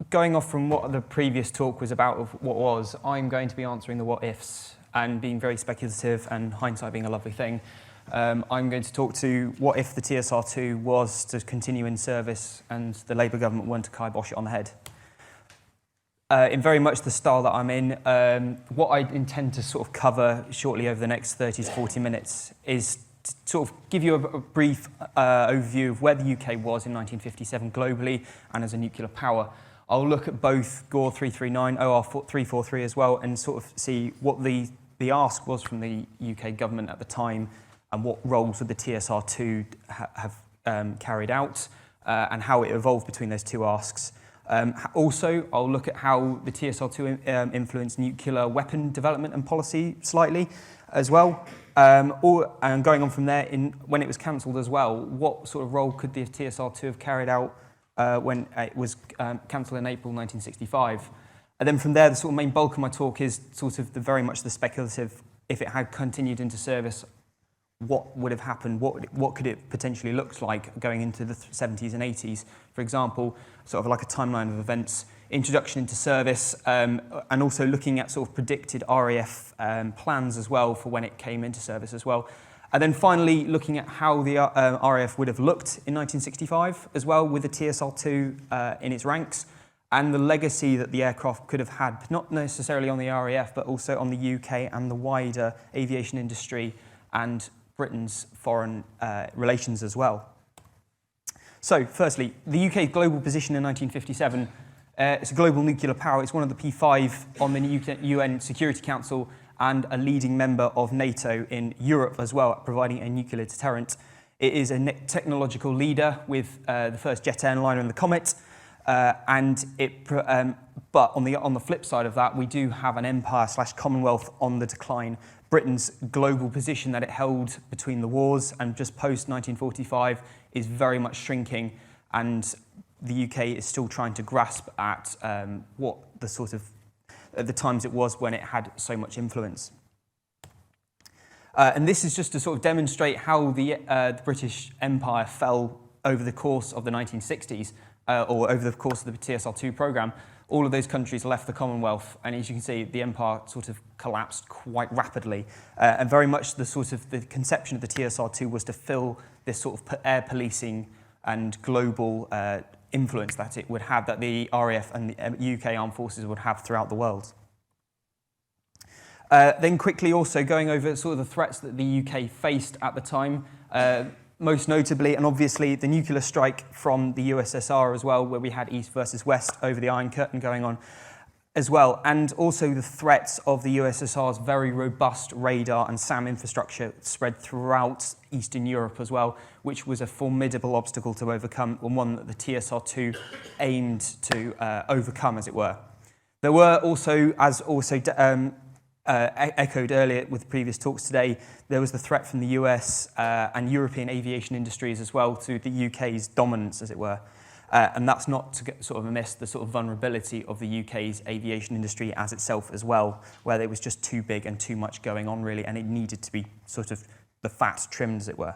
going off from what the previous talk was about of what was, I'm going to be answering the what ifs and being very speculative and hindsight being a lovely thing. I'm going to talk to what if the TSR-2 was to continue in service and the Labour government weren't to kibosh it on the head. In very much the style that I'm in, what I intend to sort of cover shortly over the next 30 to 40 minutes is to sort of give you a brief overview of where the UK was in 1957 globally and as a nuclear power. I'll look at both GOR 339, OR 343 as well, and sort of see what the ask was from the UK government at the time and what roles would the TSR-2 have carried out and how it evolved between those two asks. Also, I'll look at how the TSR-2 influenced nuclear weapon development and policy slightly as well. And going on from there, when it was cancelled as well, what sort of role could the TSR-2 have carried out when it was cancelled in April 1965? And then from there, the sort of main bulk of my talk is sort of very much the speculative. If it had continued into service, what would have happened? What could it potentially look like going into the 70s and 80s? For example, sort of like a timeline of events, introduction into service, and also looking at sort of predicted RAF plans as well for when it came into service as well. And then finally, looking at how the RAF would have looked in 1965 as well with the TSR-2 in its ranks, and the legacy that the aircraft could have had, not necessarily on the RAF, but also on the UK and the wider aviation industry and Britain's foreign relations as well. So, firstly, the UK's global position in 1957, it's a global nuclear power. It's one of the P5 on the UN Security Council and a leading member of NATO in Europe as well, providing a nuclear deterrent. It is a technological leader with the first jet airliner in the Comet, but on the flip side of that, we do have an empire/Commonwealth on the decline. Britain's global position that it held between the wars and just post-1945 is very much shrinking, and the UK is still trying to grasp at what the sort of at the times it was when it had so much influence. And this is just to sort of demonstrate how the British Empire fell over the course of the 1960s, or over the course of the TSR-2 programme. All of those countries left the Commonwealth, and as you can see, the empire sort of collapsed quite rapidly. And very much the sort of the conception of the TSR-2 was to fill this sort of air policing and global influence that it would have, that the RAF and the UK armed forces would have throughout the world. Then quickly also going over sort of the threats that the UK faced at the time, most notably and obviously the nuclear strike from the USSR as well, where we had East versus West over the Iron Curtain going on as well, and also the threats of the USSR's very robust radar and SAM infrastructure spread throughout Eastern Europe as well, which was a formidable obstacle to overcome, and one that the TSR-2 aimed to overcome, as it were. There were also, as also echoed earlier with previous talks today, there was the threat from the US and European aviation industries as well to the UK's dominance, as it were. And that's not to sort of miss the sort of vulnerability of the UK's aviation industry as itself as well, where there was just too big and too much going on really, and it needed to be sort of the fat trimmed, as it were.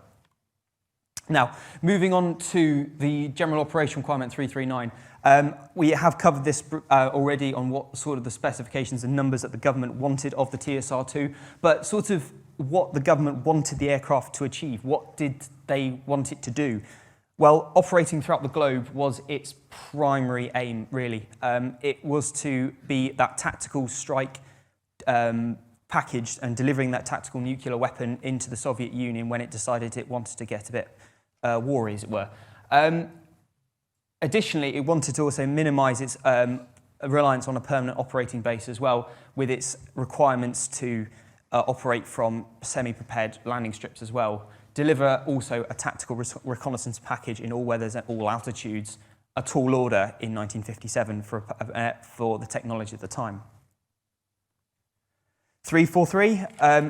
Now, moving on to the General Operation Requirement 339. We have covered this already on what sort of the specifications and numbers that the government wanted of the TSR-2, but sort of what the government wanted the aircraft to achieve. What did they want it to do? Well, operating throughout the globe was its primary aim, really. It was to be that tactical strike package and delivering that tactical nuclear weapon into the Soviet Union when it decided it wanted to get a bit war-y, as it were. Additionally, it wanted to also minimise its reliance on a permanent operating base as well, with its requirements to operate from semi-prepared landing strips as well. Deliver also a tactical reconnaissance package in all weathers and all altitudes, a tall order in 1957 for the technology at the time. 343,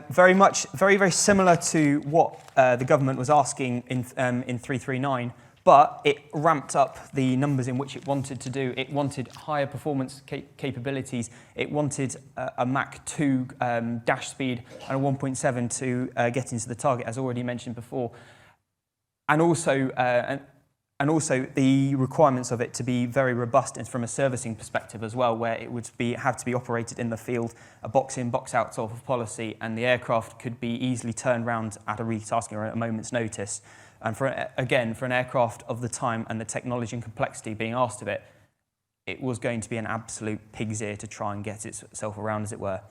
very similar to what the government was asking in 339, but it ramped up the numbers in which it wanted to do. It wanted higher performance capabilities. It wanted a Mach 2 dash speed and a 1.7 to get into the target, as already mentioned before. And also And also the requirements of it to be very robust and from a servicing perspective as well, where it would have to be operated in the field, a box-in, box-out sort of policy, and the aircraft could be easily turned around at a retasking or at a moment's notice. And again, for an aircraft of the time and the technology and complexity being asked of it, it was going to be an absolute pig's ear to try and get itself around, as it were.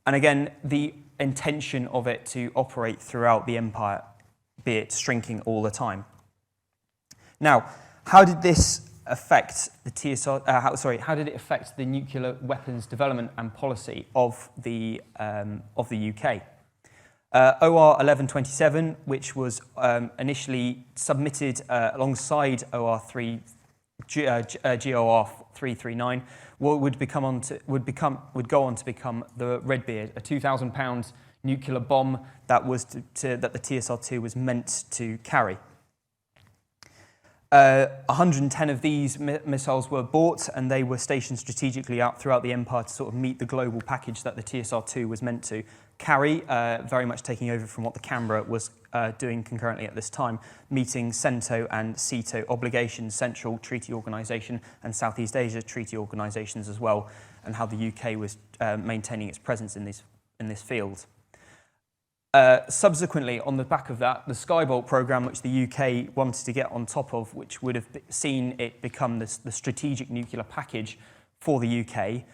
And again, the intention of it to operate throughout the empire, be it shrinking all the time. Now, how did this affect the TSR? How did it affect the nuclear weapons development and policy of the UK? OR 1127, which was initially submitted alongside OR 3, GOR 339, would go on to become the Redbeard, a 2,000-pound nuclear bomb that that the TSR-2 was meant to carry. 110 of these missiles were bought, and they were stationed strategically out throughout the empire to sort of meet the global package that the TSR-2 was meant to carry, very much taking over from what the Canberra was doing concurrently at this time, meeting CENTO and CETO obligations, Central Treaty Organisation and Southeast Asia Treaty Organisations as well, and how the UK was maintaining its presence in this field. Subsequently, on the back of that, the Skybolt programme, which the UK wanted to get on top of, which would have seen it become the strategic nuclear package for the UK,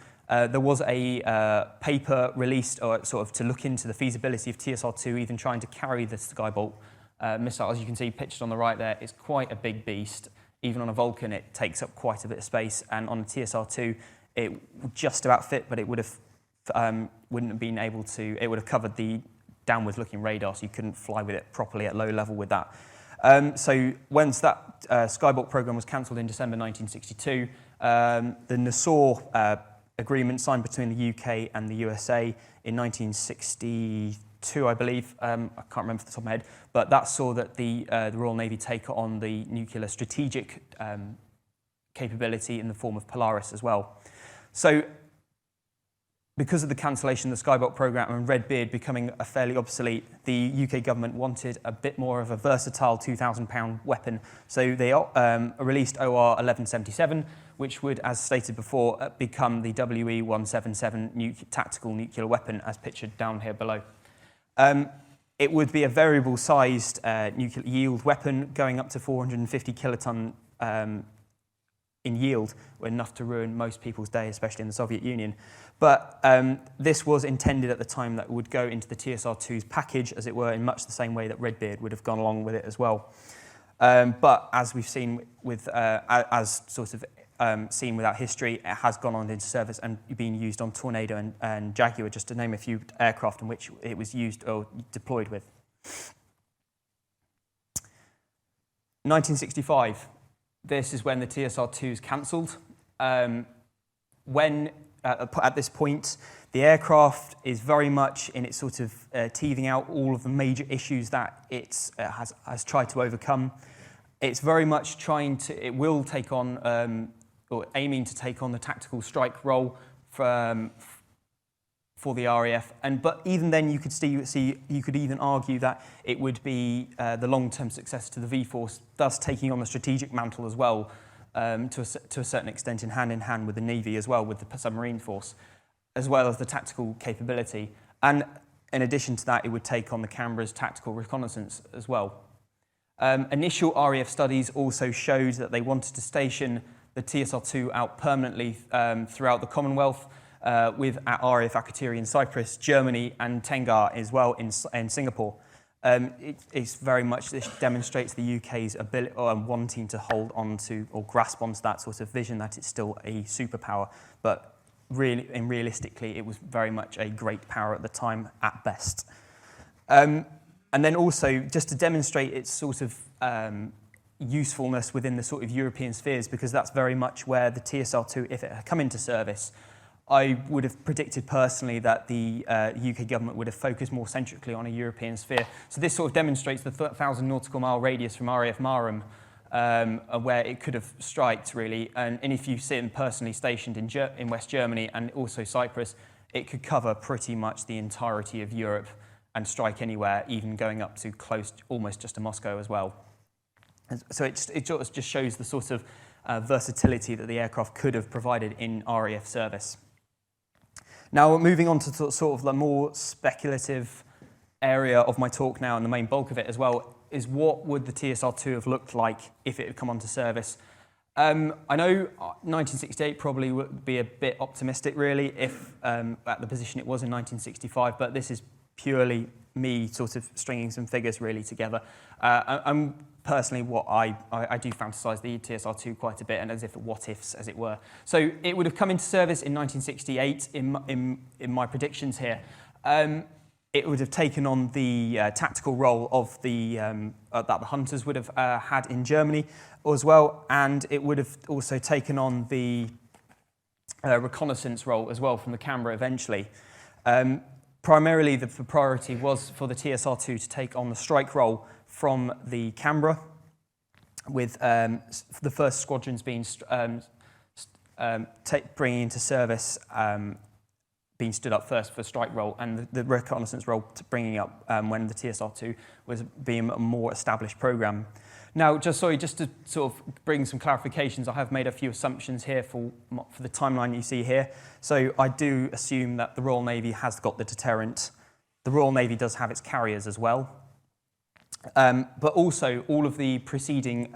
there was a paper released sort of to look into the feasibility of TSR-2 even trying to carry the Skybolt missile. As you can see pictured on the right there, it's quite a big beast. Even on a Vulcan, it takes up quite a bit of space, and on a TSR-2, it would just about fit, but it would have wouldn't have been able to. It would have covered the downwards-looking radar, so you couldn't fly with it properly at low level with that. So once that Skybolt program was cancelled in December 1962, the Nassau agreement signed between the UK and the USA in 1962, I believe. I can't remember off the top of my head, but that saw that the Royal Navy take on the nuclear strategic capability in the form of Polaris as well. So because of the cancellation of the Skybolt programme and Redbeard becoming a fairly obsolete, the UK government wanted a bit more of a versatile 2,000-pound weapon. So they released OR 1177, which would, as stated before, become the WE 177 tactical nuclear weapon, as pictured down here below. It would be a variable-sized nuclear yield weapon, going up to 450 kiloton in yield, enough to ruin most people's day, especially in the Soviet Union. But this was intended at the time that it would go into the TSR-2's package, as it were, in much the same way that Redbeard would have gone along with it as well. But as we've seen with, seen without history, it has gone on into service and being used on Tornado and Jaguar, just to name a few aircraft in which it was used or deployed with. 1965. This is when the TSR-2 is cancelled. At this point, the aircraft is very much in its sort of teething out all of the major issues that it has tried to overcome. It's very much it will take on, or aiming to take on the tactical strike role for the RAF, but even then you could you could even argue that it would be the long-term successor to the V-Force, thus taking on the strategic mantle as well, to a certain extent in hand with the Navy as well, with the submarine force, as well as the tactical capability. And in addition to that, it would take on the Canberra's tactical reconnaissance as well. Initial RAF studies also showed that they wanted to station the TSR-2 out permanently throughout the Commonwealth, with RAF Akrotiri in Cyprus, Germany, and Tengar as well in Singapore. It's very much, this demonstrates the UK's ability wanting to hold on to or grasp onto that sort of vision that it's still a superpower, but really and realistically it was very much a great power at the time at best. And then also just to demonstrate its sort of usefulness within the sort of European spheres, because that's very much where the TSR-2, if it had come into service, I would have predicted personally that the UK government would have focused more centrically on a European sphere. So this sort of demonstrates the 1,000 nautical mile radius from RAF Marham, where it could have striked really. And if you see it personally stationed in West Germany and also Cyprus, it could cover pretty much the entirety of Europe and strike anywhere, even going up to close, almost just to Moscow as well. So it just shows the sort of versatility that the aircraft could have provided in RAF service. Now, moving on to sort of the more speculative area of my talk now, and the main bulk of it as well, is what would the TSR-2 have looked like if it had come onto service? I know 1968 probably would be a bit optimistic, really, if at the position it was in 1965, but this is purely me sort of stringing some figures really together. I'm personally I do fantasize the TSR-2 quite a bit, and as if what ifs, as it were. So it would have come into service in 1968 in my predictions here. It would have taken on the tactical role of that the Hunters would have had in Germany as well, and it would have also taken on the reconnaissance role as well from the Canberra eventually. Primarily, the priority was for the TSR-2 to take on the strike role from the Canberra, with the first squadrons being bringing into service, being stood up first for strike role, and the reconnaissance role bringing up when the TSR-2 was being a more established program. Now, just to sort of bring some clarifications, I have made a few assumptions here for the timeline you see here. So I do assume that the Royal Navy has got the deterrent. The Royal Navy does have its carriers as well. But also all of the preceding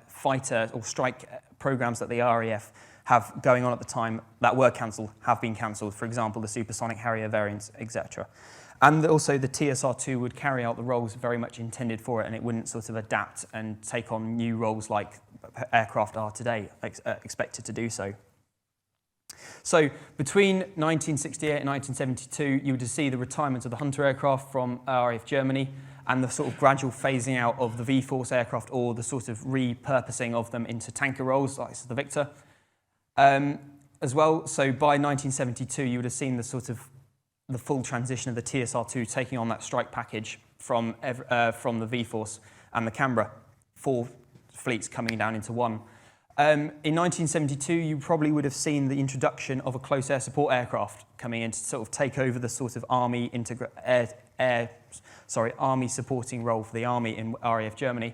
fighter or strike programs that the RAF have going on at the time that were cancelled have been cancelled. For example, the supersonic Harrier variants, etc. And also the TSR-2 would carry out the roles very much intended for it, and it wouldn't sort of adapt and take on new roles like aircraft are today, expected to do so. So between 1968 and 1972, you would see the retirement of the Hunter aircraft from RAF Germany and the sort of gradual phasing out of the V-Force aircraft, or the sort of repurposing of them into tanker roles, like the Victor. As well, so by 1972, you would have seen the sort of the full transition of the TSR-2 taking on that strike package from the V-Force and the Canberra, 4 fleets coming down into one. In 1972, you probably would have seen the introduction of a close air support aircraft coming in to sort of take over the sort of army army supporting role for the army in RAF Germany.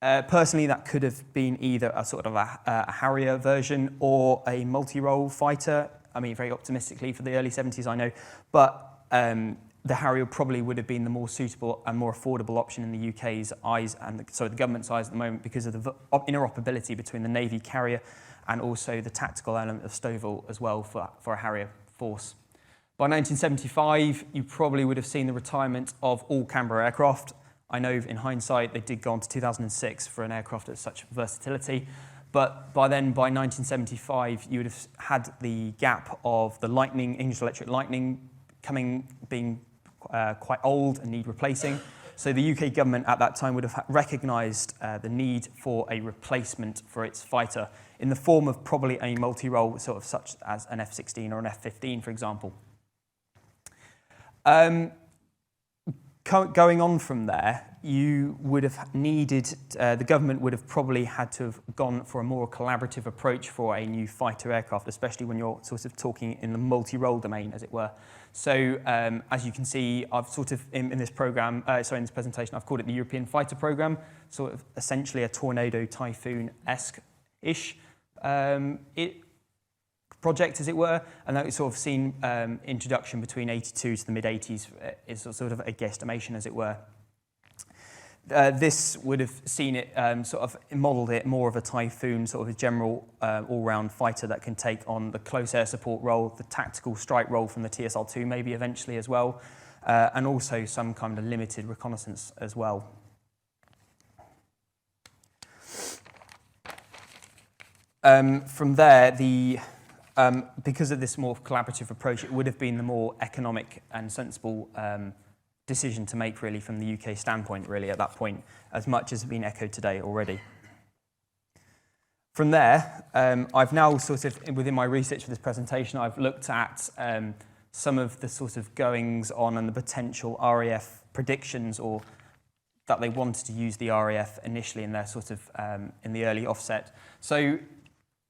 Personally, that could have been either a sort of a Harrier version or a multi-role fighter. I mean, very optimistically for the early 70s, I know, but the Harrier probably would have been the more suitable and more affordable option in the UK's eyes, and the government's eyes at the moment, because of the interoperability between the Navy carrier and also the tactical element of Stouffville as well for a Harrier force. By 1975, you probably would have seen the retirement of all Canberra aircraft. I know in hindsight they did go on to 2006 for an aircraft of such versatility. But by then, by 1975, you would have had the gap of the Lightning, English Electric Lightning, being quite old and need replacing. So the UK government at that time would have recognised the need for a replacement for its fighter in the form of probably a multi-role, sort of such as an F-16 or an F-15, for example. Going on from there, you would have needed, the government would have probably had to have gone for a more collaborative approach for a new fighter aircraft, especially when you're sort of talking in the multi-role domain, as it were. So as you can see, I've sort of, in this program, in this presentation, I've called it the European Fighter Program, sort of essentially a Tornado Typhoon-esque-ish project, as it were, and that we've sort of seen introduction between 82 to the mid-80s is sort of a guesstimation, as it were. This would have seen it sort of modelled it more of a Typhoon, sort of a general all-round fighter that can take on the close air support role, the tactical strike role from the TSR-2 maybe eventually as well, and also some kind of limited reconnaissance as well. From there, because of this more collaborative approach, it would have been the more economic and sensible decision to make, really, from the UK standpoint, really, at that point, as much as has been echoed today already. From there, I've now sort of, within my research for this presentation, I've looked at some of the sort of goings on and the potential RAF predictions, or that they wanted to use the RAF initially in their sort of, in the early offset. So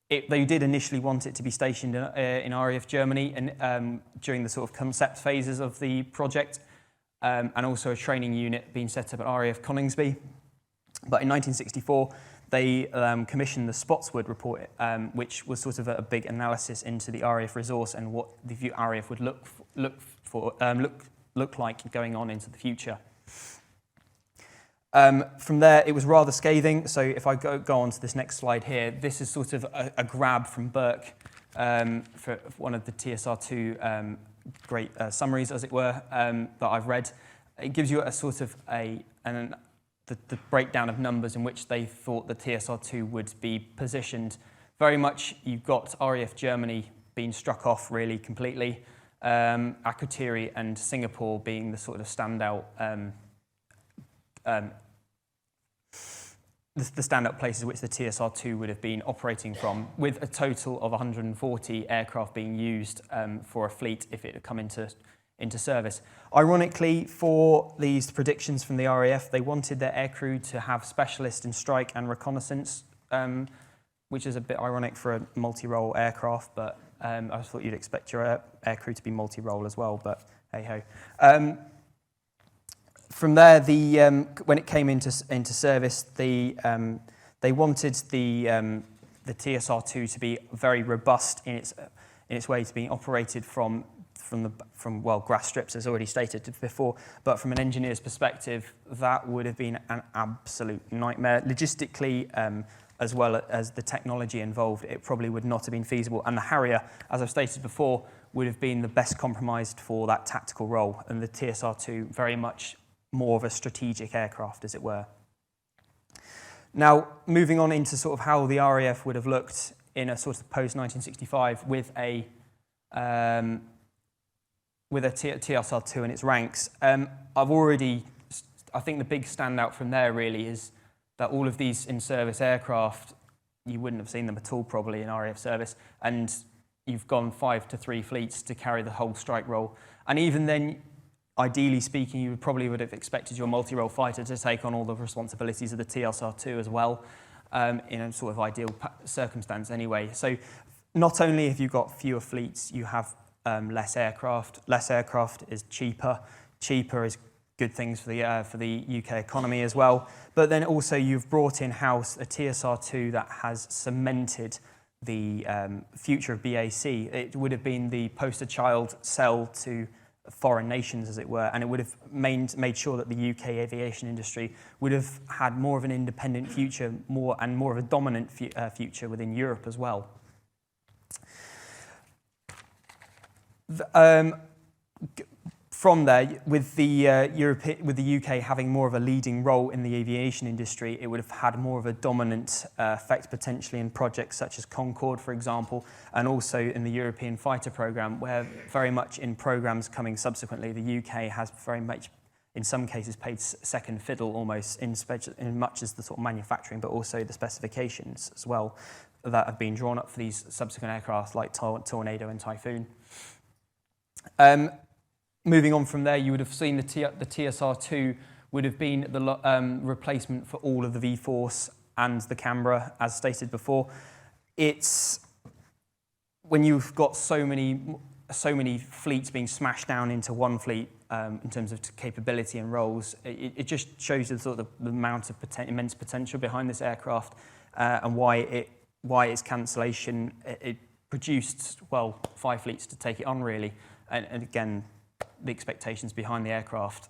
they did initially want it to be stationed in RAF Germany and during the sort of concept phases of the project, and also a training unit being set up at RAF Coningsby. But in 1964, they commissioned the Spotswood Report, which was sort of a big analysis into the RAF resource and what the RAF would look like going on into the future. From there, it was rather scathing. So if I go on to this next slide here, this is sort of a grab from Burke for one of the TSR-2 great summaries, as it were, that I've read. It gives you a sort of the breakdown of numbers in which they thought the TSR-2 would be positioned. Very much, you've got RAF Germany being struck off really completely, Akrotiri and Singapore being the sort of standout the standout places which the TSR-2 would have been operating from, with a total of 140 aircraft being used for a fleet if it had come into service. Ironically, for these predictions from the RAF, they wanted their aircrew to have specialists in strike and reconnaissance, which is a bit ironic for a multi-role aircraft, but I thought you'd expect your aircrew to be multi-role as well, but hey-ho. From there, when it came into service, they wanted the TSR-2 to be very robust in its way to being operated from grass strips, as already stated before. But from an engineer's perspective, that would have been an absolute nightmare. Logistically, as well as the technology involved, it probably would not have been feasible. And the Harrier, as I've stated before, would have been the best compromised for that tactical role, and the TSR-2 very much more of a strategic aircraft, as it were. Now, moving on into sort of how the RAF would have looked in a sort of post-1965 with a TSR-2 in its ranks. I think the big standout from there really is that all of these in-service aircraft, you wouldn't have seen them at all probably in RAF service, and you've gone 5 to 3 fleets to carry the whole strike role. And even then, ideally speaking, you probably would have expected your multi-role fighter to take on all the responsibilities of the TSR-2 as well, in a sort of ideal circumstance anyway. So not only have you got fewer fleets, you have less aircraft. Less aircraft is cheaper. Cheaper is good things for the UK economy as well. But then also you've brought in-house a TSR-2 that has cemented the future of BAC. It would have been the poster child sell to foreign nations, as it were, and it would have made sure that the UK aviation industry would have had more of an independent future, more of a dominant future within Europe as well. From there, with the UK having more of a leading role in the aviation industry, it would have had more of a dominant effect potentially in projects such as Concorde, for example, and also in the European fighter programme, where very much in programmes coming subsequently, the UK has very much, in some cases, paid second fiddle almost in much as the sort of manufacturing, but also the specifications as well that have been drawn up for these subsequent aircraft like Tornado and Typhoon. Moving on from there, you would have seen the TSR-2 would have been the replacement for all of the V-Force and the Canberra, as stated before. It's when you've got so many fleets being smashed down into one fleet in terms of capability and roles, it just shows you sort of the amount of immense potential behind this aircraft and why its cancellation it produced 5 fleets to take it on really, and again, the expectations behind the aircraft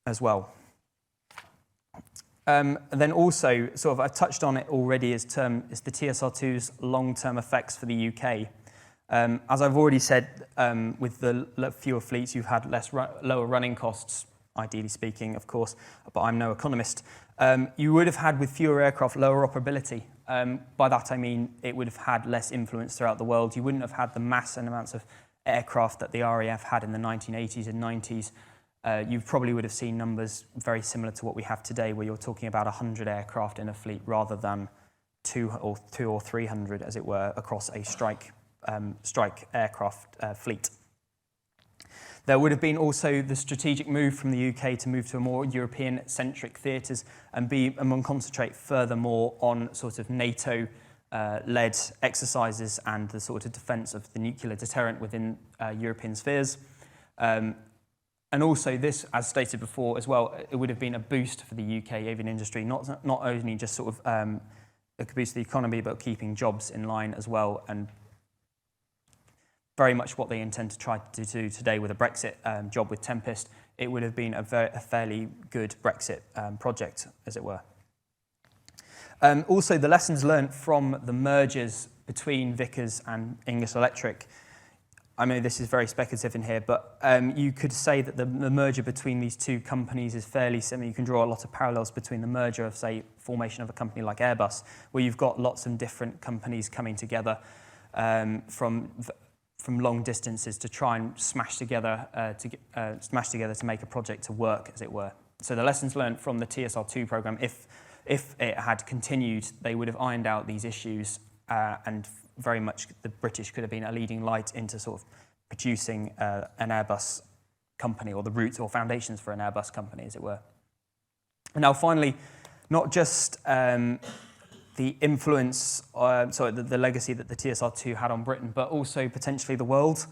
as well. And then also, sort of, I touched on it already, is the TSR-2's long-term effects for the UK. As I've already said, with the fewer fleets, you've had lower running costs, ideally speaking, of course, but I'm no economist. You would have had, with fewer aircraft, lower operability. By that I mean it would have had less influence throughout the world. You wouldn't have had the mass and amounts of aircraft that the RAF had in the 1980s and 90s. You probably would have seen numbers very similar to what we have today, where you're talking about 100 aircraft in a fleet rather than 200 or 300, as it were, across a strike aircraft fleet. There would have been also the strategic move from the UK to move to a more European-centric theatres and concentrate furthermore on sort of NATO led exercises and the sort of defence of the nuclear deterrent within European spheres. And also this, as stated before as well, it would have been a boost for the UK aviation industry, not only just sort of it could boost the economy, but keeping jobs in line as well, and very much what they intend to try to do today with a Brexit job with Tempest. It would have been a fairly good Brexit project, as it were. Also, the lessons learned from the mergers between Vickers and English Electric. I know this is very speculative in here, but you could say that the merger between these two companies is fairly similar. You can draw a lot of parallels between the merger of, say, formation of a company like Airbus, where you've got lots of different companies coming together from long distances to try and smash together to make a project to work, as it were. So the lessons learned from the TSR-2 program, if it had continued, they would have ironed out these issues, and very much the British could have been a leading light into sort of producing an Airbus company, or the roots or foundations for an Airbus company, as it were. And now finally, not just the influence, the legacy that the TSR-2 had on Britain, but also potentially the world.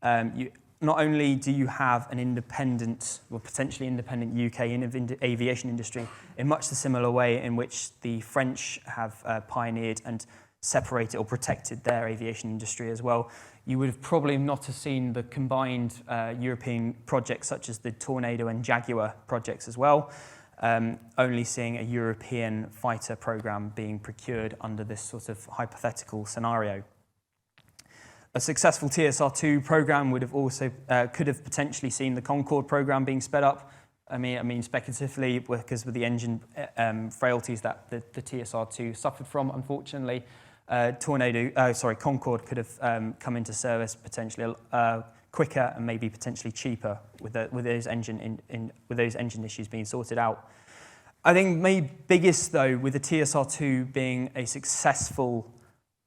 Not only do you have an independent, or potentially independent UK aviation industry, in much the similar way in which the French have pioneered and separated or protected their aviation industry as well. You would have probably not have seen the combined European projects such as the Tornado and Jaguar projects as well, only seeing a European fighter program being procured under this sort of hypothetical scenario. A successful TSR-2 program would have also could have potentially seen the Concorde program being sped up. I mean speculatively, because with the engine frailties that the TSR-2 suffered from, unfortunately, Concorde could have come into service potentially quicker and maybe potentially cheaper with those engine issues being sorted out. I think maybe biggest though, with the TSR-2 being a successful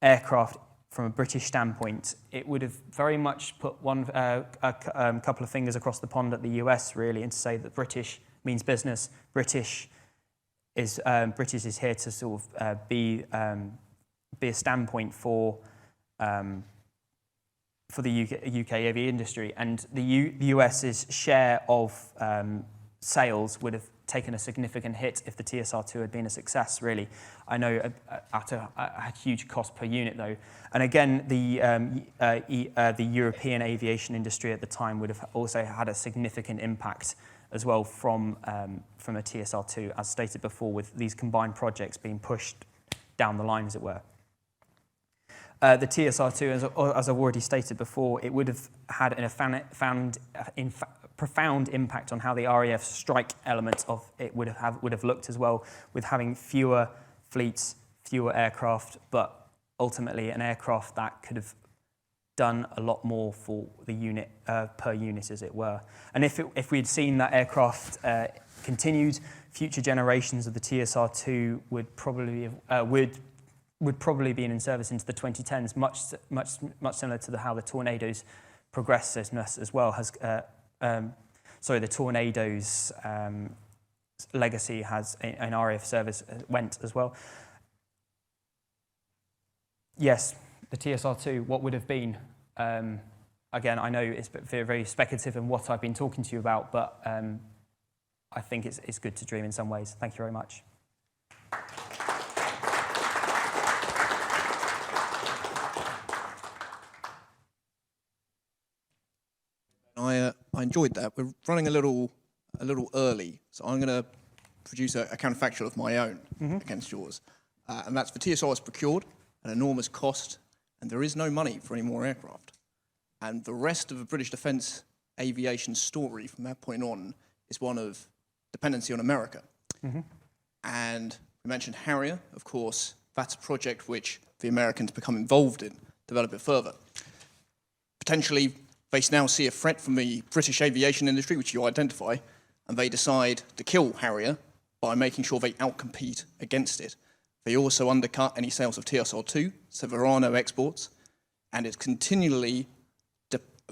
aircraft from a British standpoint, it would have very much put a couple of fingers across the pond at the US, really, and to say that British means business. British is here to sort of be a standpoint for the UK aviation industry, and the US's share of sales would have taken a significant hit if the TSR-2 had been a success, really. I know at a huge cost per unit, though. And again, the European aviation industry at the time would have also had a significant impact as well from a TSR-2, as stated before, with these combined projects being pushed down the line, as it were. The TSR-2, as I've already stated before, it would have had a profound impact on how the RAF strike element of it would have looked as well, with having fewer fleets, fewer aircraft, but ultimately an aircraft that could have done a lot more for the unit per unit, as it were. And if we had seen that aircraft continued, future generations of the TSR-2 would probably be in service into the 2010s, much similar to how the Tornado's progressiveness as well has. The Tornado's legacy has in RAF service went as well. Yes, the TSR-2, what would have been? Again, I know it's very, very speculative in what I've been talking to you about, but I think it's good to dream in some ways. Thank you very much. I enjoyed that. We're running a little early, so I'm going to produce a counterfactual of my own against yours. And that's the TSR is procured at an enormous cost, and there is no money for any more aircraft. And the rest of the British defence aviation story from that point on is one of dependency on America. And we mentioned Harrier, of course. That's a project which the Americans become involved in, develop it further. Potentially, they now see a threat from the British aviation industry, which you identify, and they decide to kill Harrier by making sure they outcompete against it. They also undercut any sales of TSR-2, so there are no exports, and it's continually,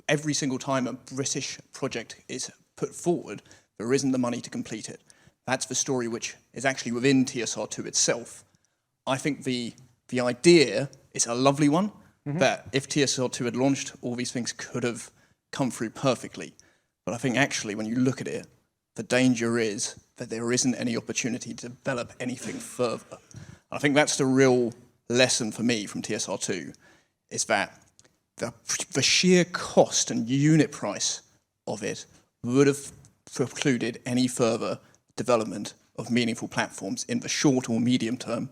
every single time a British project is put forward, there isn't the money to complete it. That's the story which is actually within TSR-2 itself. I think the idea is a lovely one, that if TSR-2 had launched, all these things could have come through perfectly. But I think actually when you look at it, the danger is that there isn't any opportunity to develop anything further. I think that's the real lesson for me from TSR-2, is that the sheer cost and unit price of it would have precluded any further development of meaningful platforms in the short or medium term,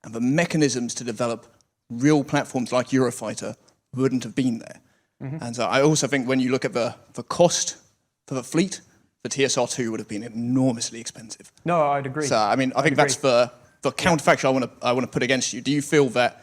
and the mechanisms to develop real platforms like Eurofighter wouldn't have been there. And so I also think when you look at the cost for the fleet, the TSR-2 would have been enormously expensive. No, I'd agree. So, I mean, I think that's the counterfactual I want to put against you. Do you feel that,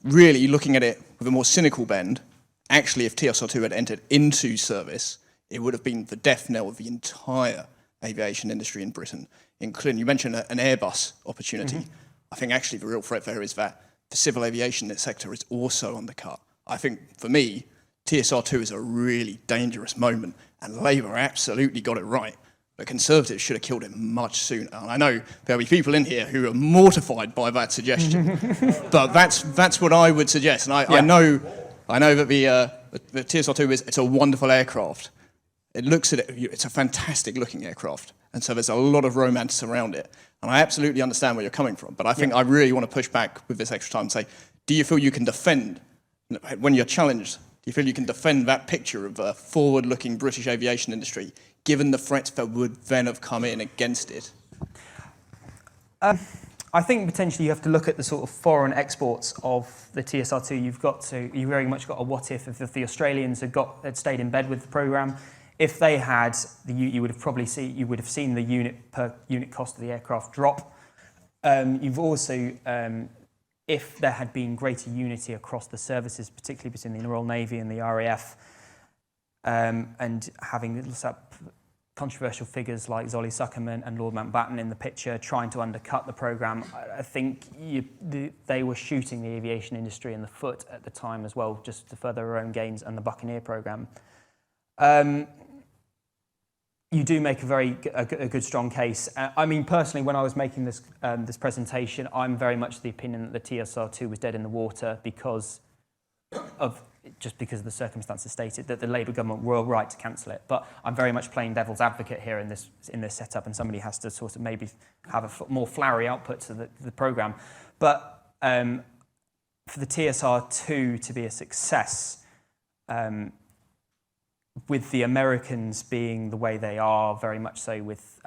really looking at it with a more cynical bend, actually if TSR-2 had entered into service, it would have been the death knell of the entire aviation industry in Britain, including, you mentioned an Airbus opportunity. I think actually the real threat there is that the civil aviation sector is also undercut. I think, for me, TSR-2 is a really dangerous moment, and Labour absolutely got it right. The Conservatives should have killed it much sooner. And I know there'll be people in here who are mortified by that suggestion, but that's what I would suggest. And I know that the TSR-2 it's a wonderful aircraft. It looks at it, it's a fantastic looking aircraft, and so there's a lot of romance around it. And I absolutely understand where you're coming from, but I think I really want to push back with this extra time and say, do you feel you can defend, when you're challenged, do you feel you can defend that picture of a forward-looking British aviation industry, given the threats that would then have come in against it? I think potentially you have to look at the sort of foreign exports of the TSR-2. You very much got a what if the Australians had stayed in bed with the program. If they had, you would have seen the unit cost of the aircraft drop. You've also, if there had been greater unity across the services, particularly between the Royal Navy and the RAF, and having controversial figures like Zolly Suckerman and Lord Mountbatten in the picture trying to undercut the programme, I think they were shooting the aviation industry in the foot at the time as well, just to further their own gains and the Buccaneer programme. You do make a good, strong case. I mean, personally, when I was making this presentation, I'm very much the opinion that the TSR-2 was dead in the water because of the circumstances stated, that the Labour government were right to cancel it. But I'm very much playing devil's advocate here in this setup, and somebody has to sort of maybe have a more flowery output to the programme. But for the TSR-2 to be a success, with the Americans being the way they are, very much so with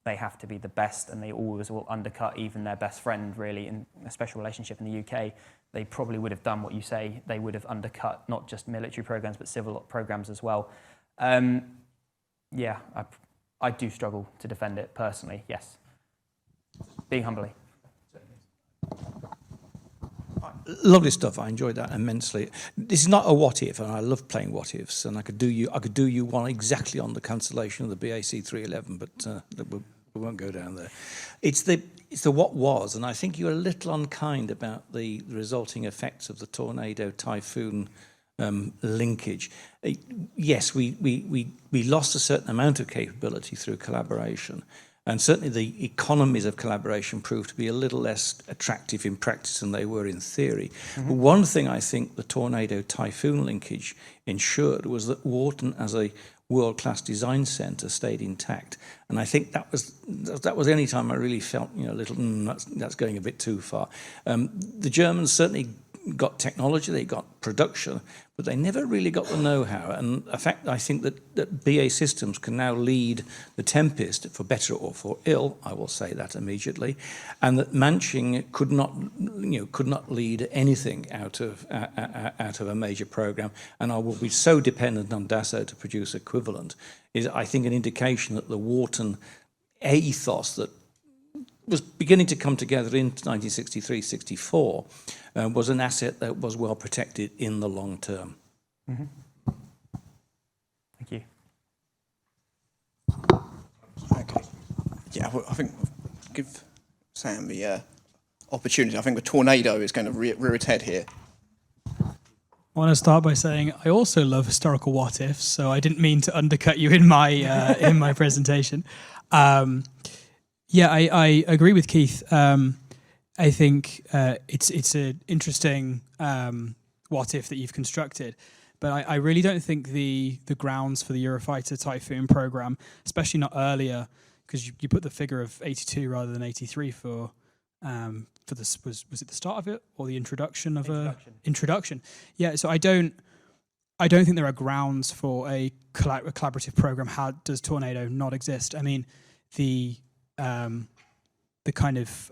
they have to be the best, and they always will undercut even their best friend, really, in a special relationship in the UK. They probably would have done what you say. They would have undercut not just military programs, but civil programs as well. I do struggle to defend it personally, yes. Being humbly. Lovely stuff. I enjoyed that immensely. This is not a what if, and I love playing what ifs. And I could do you one exactly on the cancellation of the BAC 311, but we won't go down there. It's the what was, and I think you're a little unkind about the resulting effects of the tornado typhoon linkage. Yes, we lost a certain amount of capability through collaboration. And certainly the economies of collaboration proved to be a little less attractive in practice than they were in theory. But one thing I think the tornado typhoon linkage ensured was that Wharton as a world-class design centre stayed intact. And I think that was the only time I really felt, a little, that's going a bit too far. The Germans certainly got technology, they got production, but they never really got the know-how. And in fact, I think that BAE Systems can now lead the Tempest, for better or for ill, I will say that immediately, and that Manching could not lead anything out of a major program, and I will be so dependent on Dassault to produce equivalent, is I think an indication that the Wharton ethos that was beginning to come together in 1963-64 was an asset that was well protected in the long term. Mm-hmm. Thank you. Okay. Yeah, well, I think we'll give Sam the opportunity. I think the tornado is going to rear its head here. I want to start by saying I also love historical what ifs, so I didn't mean to undercut you in my in my presentation. Yeah, I agree with Keith. I think it's an interesting what if that you've constructed, But I really don't think the grounds for the Eurofighter Typhoon program, especially not earlier, because you put the figure of 82 rather than 83 for this, was it the start of it or the introduction of introduction? Yeah, so I don't think there are grounds for a collaborative program. How does Tornado not exist? I mean, the kind of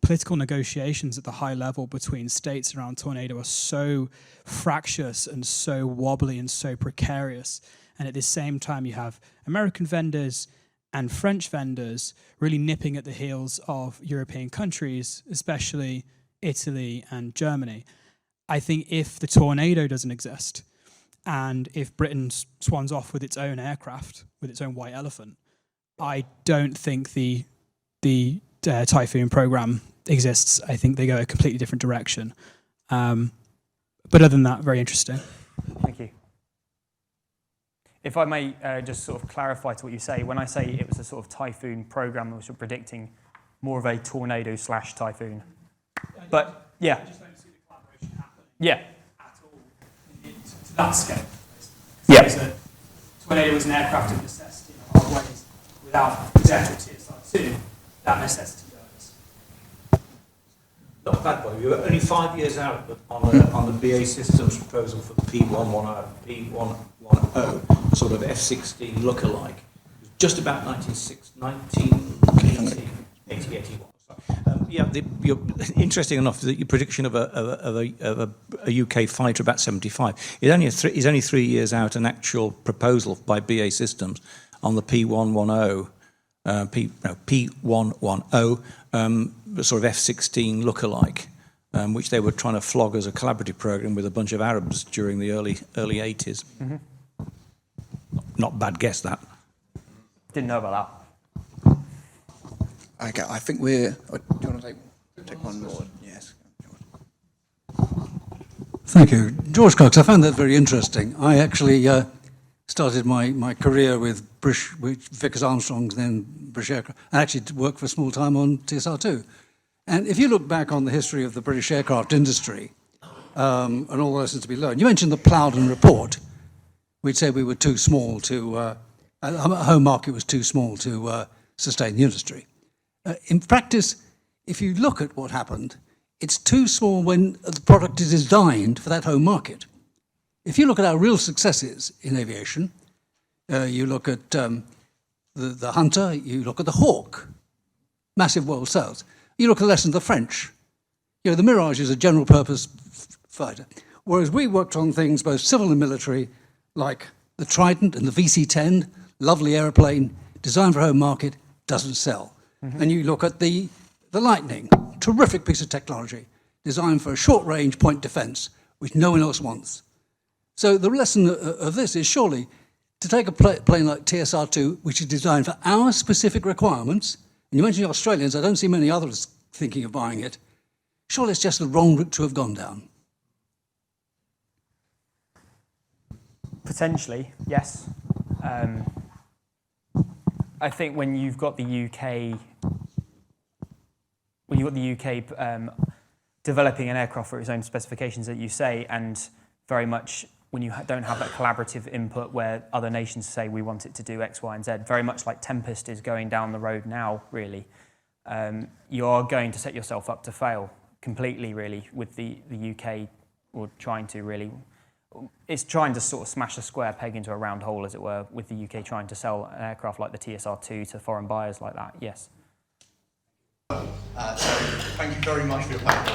political negotiations at the high level between states around Tornado are so fractious and so wobbly and so precarious. And at the same time, you have American vendors and French vendors really nipping at the heels of European countries, especially Italy and Germany. I think if the Tornado doesn't exist, and if Britain swans off with its own aircraft, with its own white elephant, I don't think the Typhoon program exists. I think they go a completely different direction. But other than that, very interesting. Thank you. If I may just sort of clarify to what you say, when I say it was a sort of Typhoon program, which we're predicting more of a Tornado/Typhoon. But yeah. I just don't see the collaboration happening at all to that scale. Yeah. Tornado was an aircraft of necessity in a lot of ways. Without the actual TSR-2, that necessity goes. Not bad, buddy. We were only 5 years out on the BA Systems proposal for the P110, a sort of F-16 look-alike. It was just about 1980, 81. You're interesting enough that your prediction of a UK fighter about 75 is only 3 years out. An actual proposal by BA Systems on the P110, sort of F-16 look-alike, which they were trying to flog as a collaborative program with a bunch of Arabs during the early 80s. Mm-hmm. Not bad guess, that. Didn't know about that. Okay, I think we're... Do you want to take one more? Yes. Thank you. George Cox, I found that very interesting. I actually started my career with Vickers Armstrong, then British Aircraft. I actually worked for a small time on TSR-2. And if you look back on the history of the British aircraft industry and all the lessons to be learned, you mentioned the Plowden Report. We'd say we were too small to... our home market was too small to sustain the industry. In practice, if you look at what happened, it's too small when the product is designed for that home market. If you look at our real successes in aviation, you look at the Hunter, you look at the Hawk, massive world sales. You look at the lessons of the French. You know, the Mirage is a general purpose fighter. Whereas we worked on things both civil and military, like the Trident and the VC-10, lovely aeroplane, designed for home market, doesn't sell. Mm-hmm. And you look at the Lightning, terrific piece of technology, designed for a short-range point defense, which no one else wants. So the lesson of this is surely to take a plane like TSR-2, which is designed for our specific requirements, and you mentioned the Australians, I don't see many others thinking of buying it, surely it's just the wrong route to have gone down. Potentially, yes. I think when you've got the UK, developing an aircraft for its own specifications that you say, and very much when you don't have that collaborative input where other nations say we want it to do X, Y, and Z, very much like Tempest is going down the road now, really, you are going to set yourself up to fail completely, really, with the UK, or trying to really. It's trying to sort of smash a square peg into a round hole, as it were, with the UK trying to sell an aircraft like the TSR-2 to foreign buyers like that, yes. So thank you very much for your time.